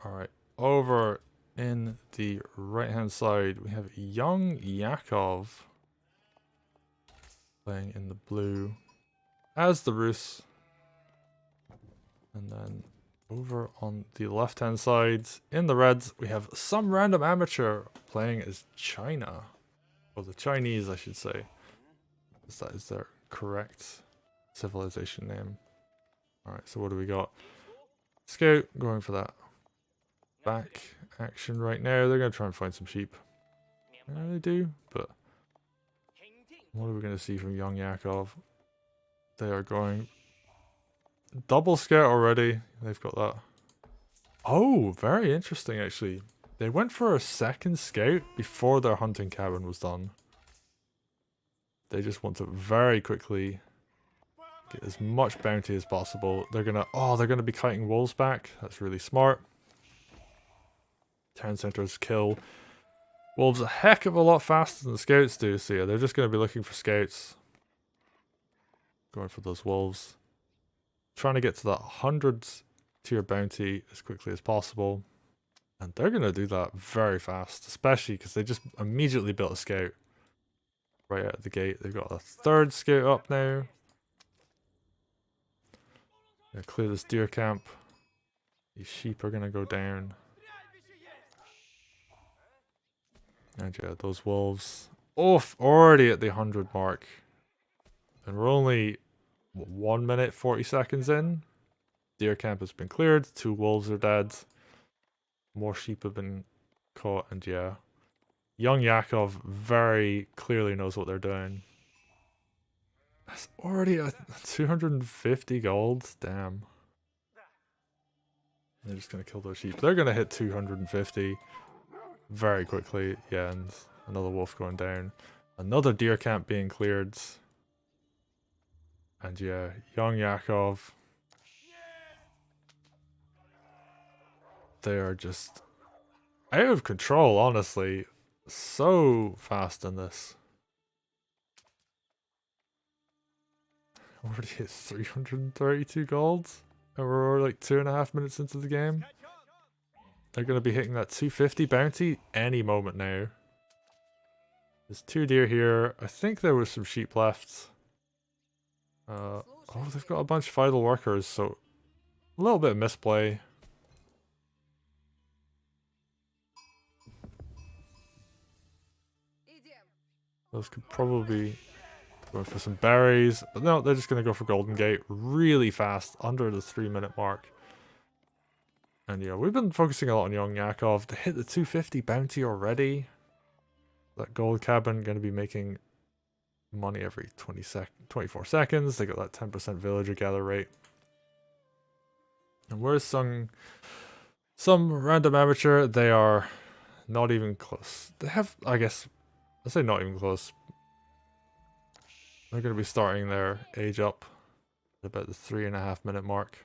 Alright, over in the right hand side, we have YoungYakov playing in the blue as the Rus. And then over on the left hand side, in the reds, we have SomeRandomAmatuer playing as China. Or the Chinese, I should say. That is their correct civilization name. Alright, so what do we got? Scout going for that back action right now. They're going to try and find some sheep. They do, but what are we going to see from YoungYakov? They are going double scout already. They've got that. Oh, very interesting actually. They went for a second scout before their hunting cabin was done. They just want to very quickly get as much bounty as possible. They're gonna be kiting wolves back. That's really smart. Town centers kill wolves a heck of a lot faster than the scouts do, so yeah, they're just gonna be looking for scouts. Going for those wolves. Trying to get to that 100 tier bounty as quickly as possible. And they're gonna do that very fast, especially because they just immediately built a scout. Right out of the gate. They've got a third scout up now. Gonna clear this deer camp. These sheep are gonna go down. And yeah, those wolves. Oof, already at the 100 mark. And we're only 1 minute 40 seconds in. Deer camp has been cleared. 2 wolves are dead. More sheep have been caught, and yeah. YoungYakov very clearly knows what they're doing. That's already at 250 gold. Damn. They're just gonna kill those sheep. They're gonna hit 250 very quickly. Yeah, and another wolf going down. Another deer camp being cleared. And yeah, YoungYakov. They are just out of control, honestly. So fast in this. Already hit 332 gold. And we're like 2.5 minutes into the game. They're going to be hitting that 250 bounty any moment now. There's 2 deer here. I think there was some sheep left. Oh, they've got a bunch of vital workers, so a little bit of misplay. Those could probably be going for some berries, but no, they're just going to go for Golden Gate really fast, under the 3-minute mark. And yeah, we've been focusing a lot on YoungYakov to hit the 250 bounty already. That gold cabin going to be making money every 24 seconds. They got that 10% villager gather rate. And where's SomeRandomAmatuer? They are not even close. They have, I guess, I say not even close. They're going to be starting their age up at about the 3.5 minute mark.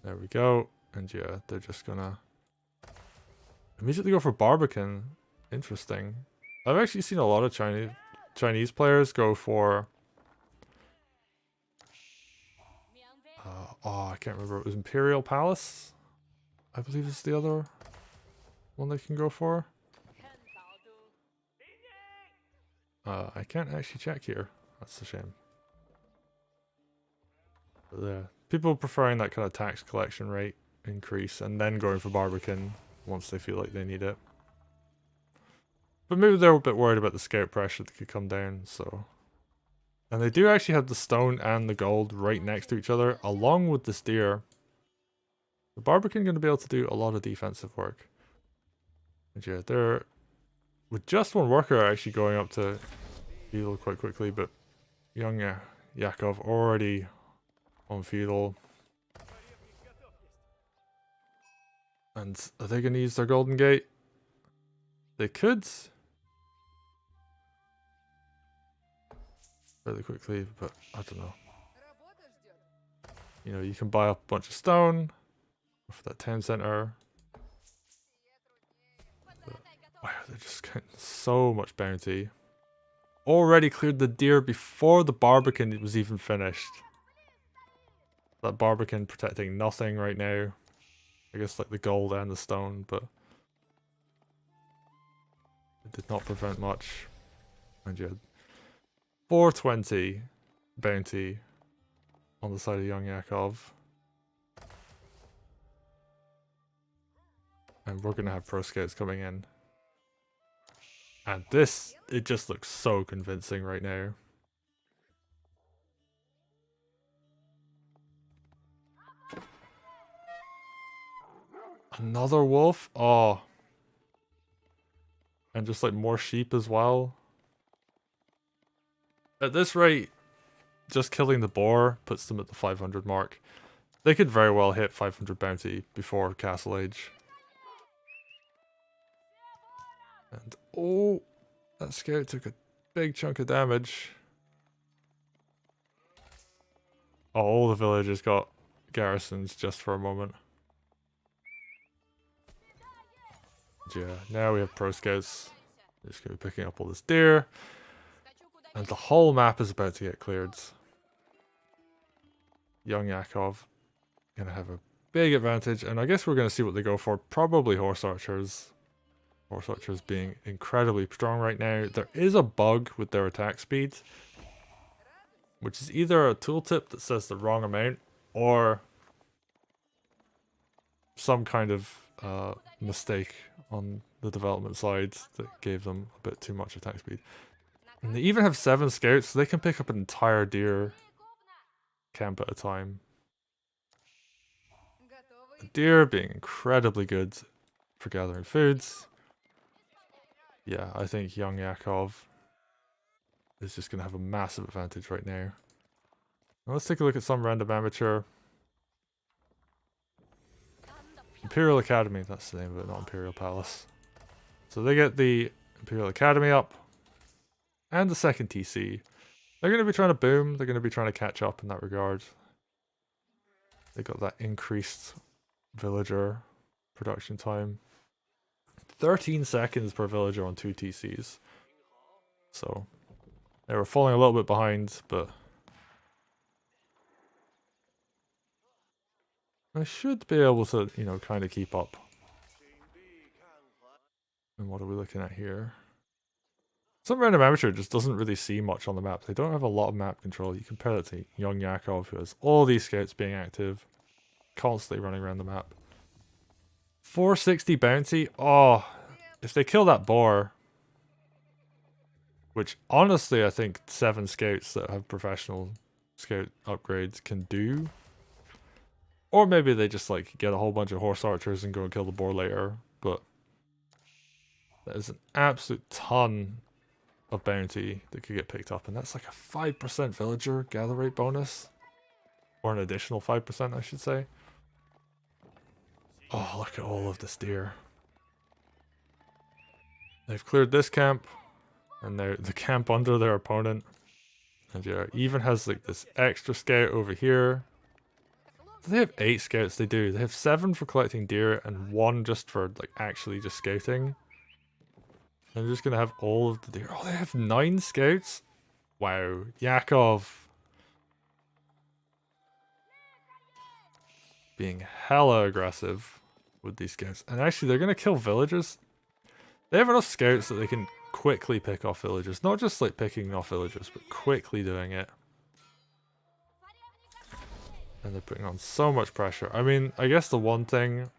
There we go. And yeah, they're just gonna immediately go for Barbican. Interesting. I've actually seen a lot of Chinese players go for I can't remember. It was Imperial Palace, I believe is the other one they can go for. I can't actually check here. That's a shame. But yeah, people preferring that kind of tax collection rate increase and then going for Barbican once they feel like they need it. But maybe they're a bit worried about the scout pressure that could come down, so. And they do actually have the stone and the gold right next to each other, along with this deer. The Barbican going to be able to do a lot of defensive work. And yeah, they're with just 1 worker actually going up to feudal quite quickly, but YoungYakov already on feudal. And are they going to use their Golden Gate? They could. Really quickly, but I don't know. You know, you can buy up a bunch of stone for that town center. But, wow, they're just getting so much bounty. Already cleared the deer before the Barbican was even finished. That barbican protecting nothing right now. I guess like the gold and the stone, but it did not prevent much. And you had 420 bounty on the side of YoungYakov. And we're going to have pro scouts coming in. And this, it just looks so convincing right now. Another wolf? Oh. And just like more sheep as well. At this rate, just killing the boar puts them at the 500 mark. They could very well hit 500 bounty before Castle Age. And oh, that scout took a big chunk of damage. Oh, all the villagers got garrisons just for a moment. Yeah, now we have pro scouts. They're just going to be picking up all this deer. And the whole map is about to get cleared. YoungYakov going to have a big advantage. And I guess we're going to see what they go for. Probably horse archers. Horse archers being incredibly strong right now. There is a bug with their attack speed, which is either a tooltip that says the wrong amount or some kind of mistake on the development side that gave them a bit too much attack speed. And they even have 7 scouts, so they can pick up an entire deer camp at a time. The deer being incredibly good for gathering foods. Yeah, I think YoungYakov is just going to have a massive advantage right now. Now let's take a look at SomeRandomAmatuer. Imperial Academy, that's the name of it, not Imperial Palace. So they get the Imperial Academy up. And the second TC. They're going to be trying to boom, they're going to be trying to catch up in that regard. They got that increased villager production time. 13 seconds per villager on 2 TCs. So they were falling a little bit behind, but I should be able to, you know, kind of keep up. And what are we looking at here? SomeRandomAmatuer just doesn't really see much on the map. They don't have a lot of map control. You compare it to YoungYakov, who has all these scouts being active, constantly running around the map. 460 bounty. Oh, if they kill that boar, which honestly I think 7 scouts that have professional scout upgrades can do. Or maybe they just like get a whole bunch of horse archers and go and kill the boar later. But there's an absolute ton of bounty that could get picked up, and that's like a 5% villager gather rate bonus. Or an additional 5%, I should say. Oh, look at all of this deer. They've cleared this camp, and they're the camp under their opponent. And yeah, even has like this extra scout over here. Do they have 8 scouts? They do. They have 7 for collecting deer and 1 just for like actually just scouting. I'm just gonna have all of the deer. Oh, they have 9 scouts? Wow. Yakov being hella aggressive with these scouts. And actually, they're gonna kill villagers. They have enough scouts that they can quickly pick off villagers. Not just like picking off villagers, but quickly doing it. And they're putting on so much pressure. I mean, I guess the one thing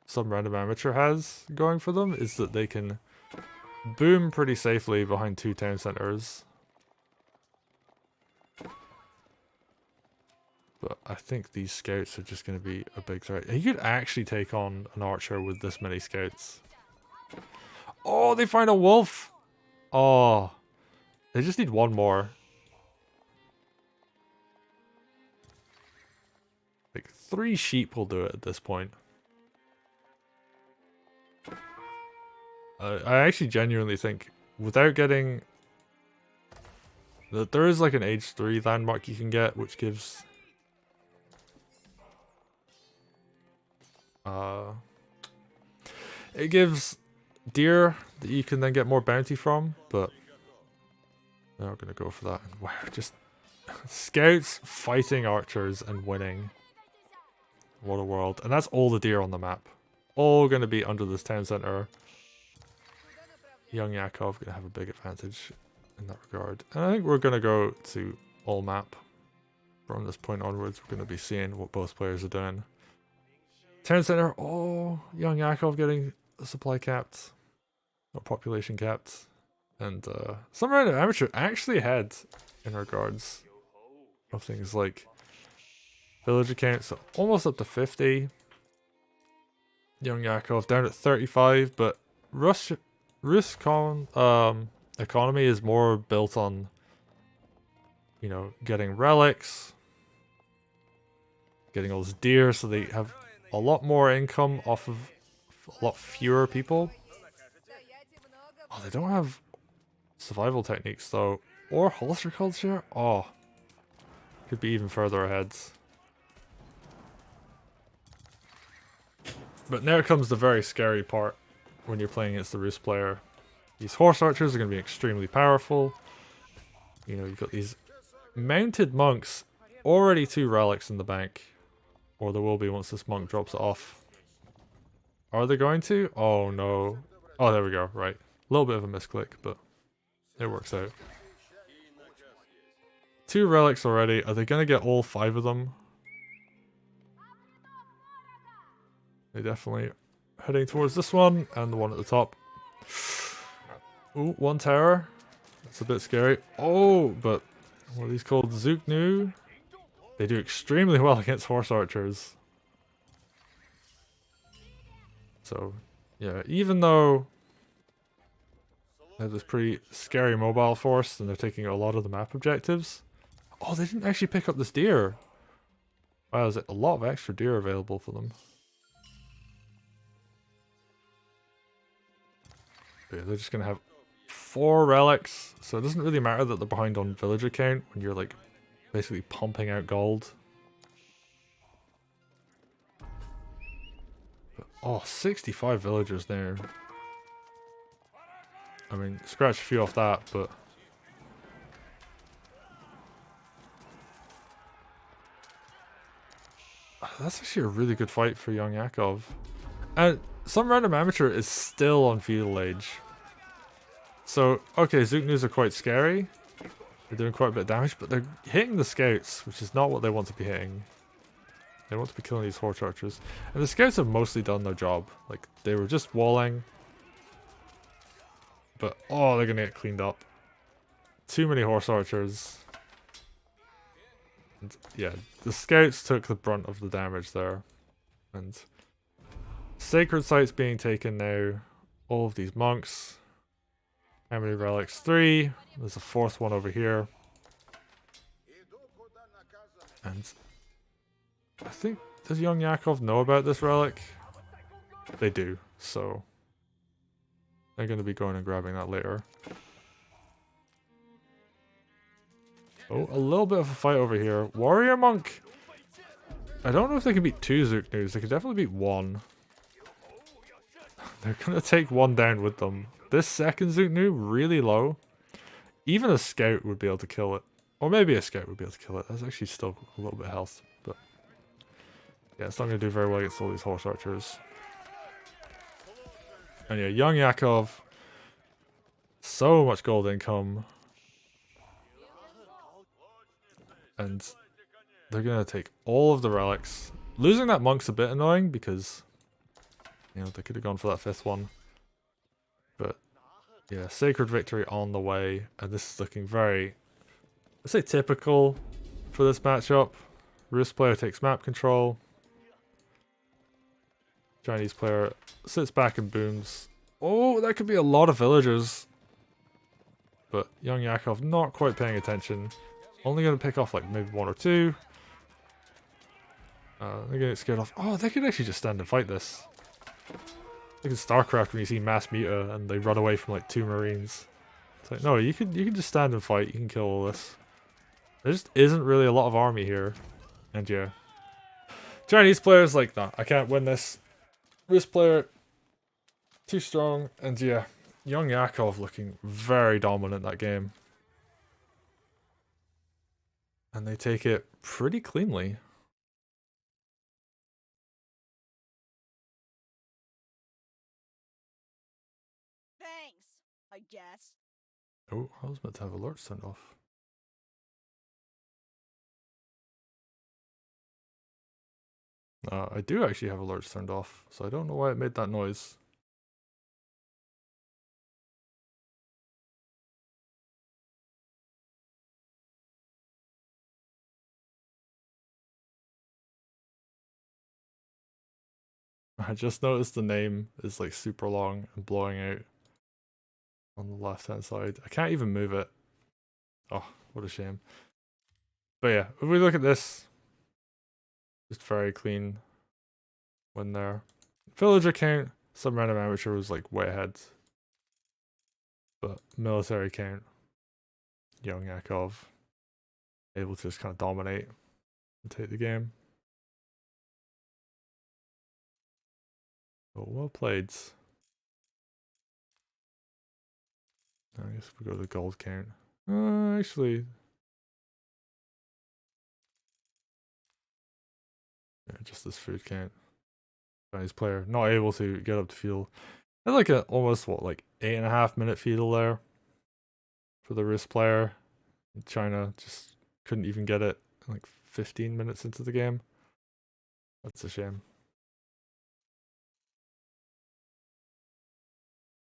SomeRandomAmatuer has going for them is that they can boom pretty safely behind 2 town centers. But I think these scouts are just going to be a big threat. You could actually take on an archer with this many scouts. Oh, they find a wolf! Oh, they just need 1 more. Like 3 sheep will do it at this point. I actually genuinely think without getting that there is like an age 3 landmark you can get, which gives it gives deer that you can then get more bounty from, but they're not gonna go for that. Wow, just Scouts fighting archers and winning. What a world. And that's all the deer on the map. All going to be under this town center. YoungYakov going to have a big advantage in that regard. And I think we're going to go to all map. From this point onwards, we're going to be seeing what both players are doing. Town center. Oh, YoungYakov getting supply capped. Or population capped. And SomeRandomAmatuer actually ahead in regards of things like village accounts, so almost up to 50. YoungYakov down at 35, but Rus economy is more built on, you know, getting relics, getting all this deer, so they have a lot more income off of a lot fewer people. Oh, they don't have survival techniques though, or holster culture. Oh, could be even further ahead. But now comes the very scary part when you're playing against the Rus player. These horse archers are going to be extremely powerful. You know, you've got these mounted monks, already 2 relics in the bank. Or there will be once this monk drops it off. Are they going to? Oh no. Oh, there we go, right. A little bit of a misclick, but it works out. 2 relics already. Are they going to get all 5 of them? They definitely heading towards this one and the one at the top. Ooh, 1 tower. That's a bit scary. Oh, but what are these called? Zuknu? They do extremely well against horse archers. So, yeah, even though they have this pretty scary mobile force and they're taking a lot of the map objectives. Oh, they didn't actually pick up this deer. Wow, there's a lot of extra deer available for them. Yeah, they're just going to have 4 relics, so it doesn't really matter that they're behind on villager count when you're like basically pumping out gold. But, oh, 65 villagers there. I mean, scratch a few off that, but that's actually a really good fight for YoungYakov. And SomeRandomAmatuer is still on feudal age. So, okay, Zuknus are quite scary. They're doing quite a bit of damage, but they're hitting the scouts, which is not what they want to be hitting. They want to be killing these horse archers. And the scouts have mostly done their job. Like, they were just walling. But, oh, they're going to get cleaned up. Too many horse archers. And, yeah, the scouts took the brunt of the damage there. And sacred sites being taken now. All of these monks. How many relics? 3. There's a 4th one over here. And I think, does YoungYakov know about this relic? They do, so they're going to be going and grabbing that later. Oh, a little bit of a fight over here. Warrior monk! I don't know if they can beat 2 Zuknus. They could definitely beat 1. They're going to take 1 down with them. This second Zuknu, really low. Even a scout would be able to kill it. Or maybe a scout would be able to kill it. That's actually still a little bit of health. But yeah, it's not going to do very well against all these horse archers. And yeah, YoungYakov. So much gold income. And they're going to take all of the relics. Losing that monk's a bit annoying because, you know, they could have gone for that 5th one. But yeah, sacred victory on the way, and this is looking very, let's say, typical for this matchup. Rus player takes map control. Chinese player sits back and booms. Oh, that could be a lot of villagers. But YoungYakov not quite paying attention. Only going to pick off like maybe 1 or 2. They're going to get scared off. Oh, they could actually just stand and fight this. Like in StarCraft when you see mass muta and they run away from like 2 marines. It's like, no, you can just stand and fight, you can kill all this. There just isn't really a lot of army here. And yeah. Chinese players like, nah, I can't win this. Rus player, too strong. And yeah, YoungYakov looking very dominant that game. And they take it pretty cleanly. Thanks, I guess. Oh, I was meant to have alerts turned off. I do actually have alerts turned off, so I don't know why it made that noise. I just noticed the name is like super long and blowing out on the left hand side. I can't even move it. Oh, what a shame. But yeah, if we look at this, just very clean win there. Villager count, some random amateur was like way ahead. But military count, YoungYakov able to just kind of dominate and take the game. But well played. I guess we go to the gold count. Actually, yeah, just this food count. Chinese player not able to get up to field. Had like a almost what like 8.5 minute field there for the wrist player. China just couldn't even get it like 15 minutes into the game. That's a shame.